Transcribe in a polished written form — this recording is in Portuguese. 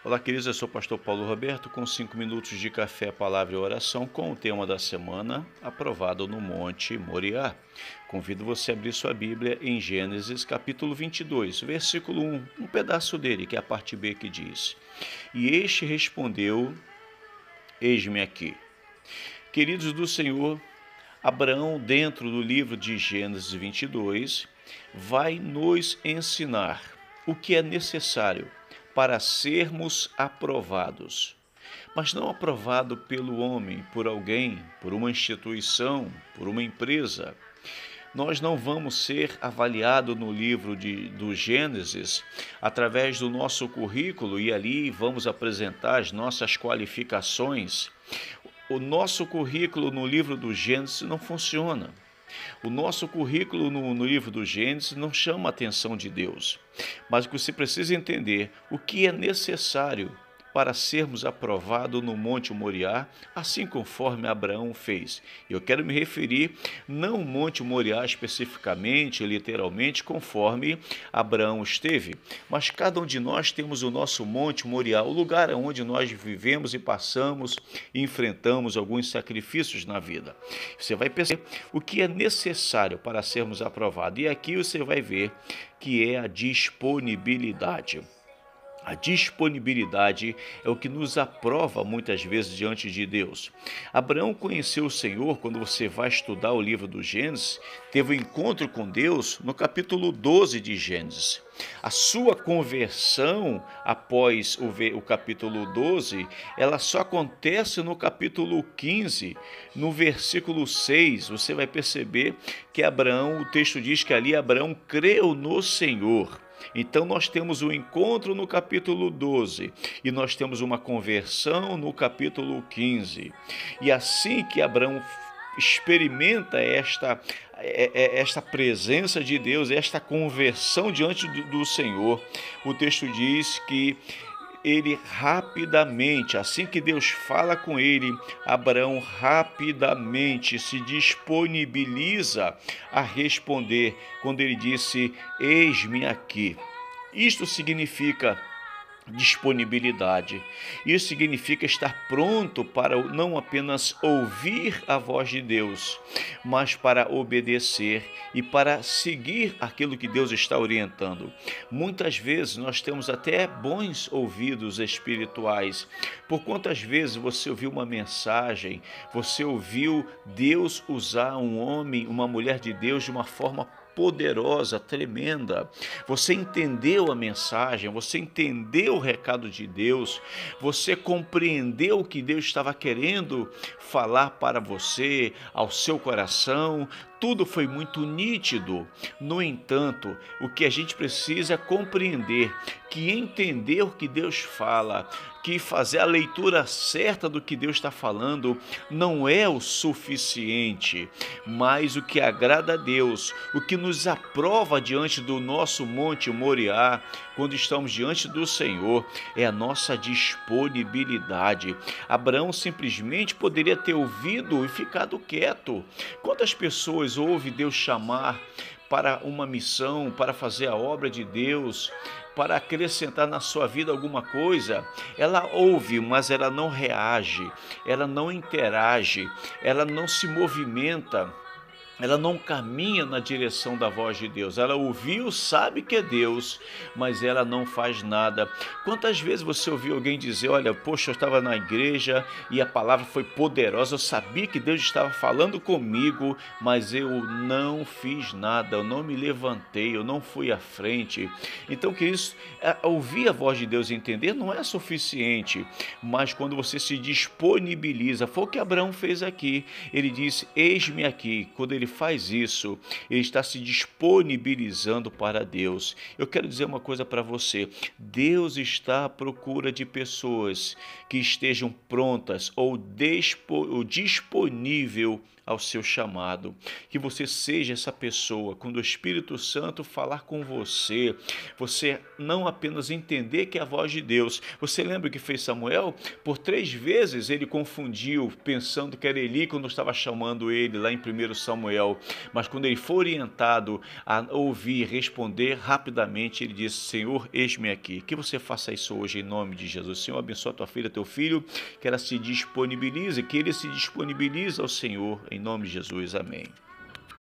Olá, queridos, eu sou o pastor Paulo Roberto com 5 minutos de café, palavra e oração com o tema da semana, aprovado no Monte Moriá. Convido você a abrir sua Bíblia em Gênesis capítulo 22, versículo 1, um pedaço dele, que é a parte B que diz: E este respondeu, eis-me aqui. Queridos do Senhor, Abraão, dentro do livro de Gênesis 22, vai nos ensinar o que é necessário para sermos aprovados. Mas não aprovado pelo homem, por alguém, por uma instituição, por uma empresa. Nós não vamos ser avaliados no livro do Gênesis através do nosso currículo e ali vamos apresentar as nossas qualificações. O nosso currículo no livro do Gênesis não funciona. O nosso currículo no livro do Gênesis não chama a atenção de Deus. Mas você precisa entender o que é necessário para sermos aprovados no Monte Moriá, assim conforme Abraão fez. Eu quero me referir não ao Monte Moriá especificamente, literalmente, conforme Abraão esteve, mas cada um de nós temos o nosso Monte Moriá, o lugar onde nós vivemos e passamos e enfrentamos alguns sacrifícios na vida. Você vai perceber o que é necessário para sermos aprovados. E aqui você vai ver que é a disponibilidade. A disponibilidade é o que nos aprova muitas vezes diante de Deus. Abraão conheceu o Senhor, quando você vai estudar o livro do Gênesis, teve um encontro com Deus no capítulo 12 de Gênesis. A sua conversão após o capítulo 12, ela só acontece no capítulo 15, no versículo 6. Você vai perceber que Abraão, o texto diz que ali Abraão creu no Senhor. Então nós temos um encontro no capítulo 12 e nós temos uma conversão no capítulo 15. E assim que Abraão experimenta esta presença de Deus, esta conversão diante do Senhor, o texto diz que ele rapidamente, assim que Deus fala com ele, Abraão rapidamente se disponibiliza a responder quando ele disse: eis-me aqui. Isto significa disponibilidade. Isso significa estar pronto para não apenas ouvir a voz de Deus, mas para obedecer e para seguir aquilo que Deus está orientando. Muitas vezes nós temos até bons ouvidos espirituais. Por quantas vezes você ouviu uma mensagem, você ouviu Deus usar um homem, uma mulher de Deus de uma forma poderosa, tremenda. Você entendeu a mensagem, você entendeu o recado de Deus, você compreendeu o que Deus estava querendo falar para você, ao seu coração. Tudo foi muito nítido. No entanto, o que a gente precisa é compreender que entender o que Deus fala, que fazer a leitura certa do que Deus está falando não é o suficiente, mas o que agrada a Deus, o que nos aprova diante do nosso Monte Moriá, quando estamos diante do Senhor, é a nossa disponibilidade. Abraão simplesmente poderia ter ouvido e ficado quieto. Quantas pessoas ouvem Deus chamar para uma missão, para fazer a obra de Deus, para acrescentar na sua vida alguma coisa, ela ouve, mas ela não reage, ela não interage, ela não se movimenta, ela não caminha na direção da voz de Deus. Ela ouviu, sabe que é Deus, mas ela não faz nada. Quantas vezes você ouviu alguém dizer: olha, poxa, eu estava na igreja e a palavra foi poderosa, eu sabia que Deus estava falando comigo, mas eu não fiz nada, eu não me levantei, eu não fui à frente. Então, que isso, ouvir a voz de Deus e entender não é suficiente, mas quando você se disponibiliza, foi o que Abraão fez aqui. Ele disse: eis-me aqui. Quando ele faz isso, ele está se disponibilizando para Deus. Eu quero dizer uma coisa para você: Deus está à procura de pessoas que estejam prontas ou disponível ao seu chamado. Que você seja essa pessoa, quando o Espírito Santo falar com você, você não apenas entender que é a voz de Deus. Você lembra o que fez Samuel? Por 3 vezes ele confundiu, pensando que era Eli quando estava chamando ele lá em 1 Samuel. fiel. Mas quando ele foi orientado a ouvir, responder rapidamente, ele disse: Senhor, eis-me aqui. Que você faça isso hoje em nome de Jesus. Senhor, abençoa tua filha, teu filho, que ela se disponibilize, que ele se disponibilize ao Senhor em nome de Jesus. Amém.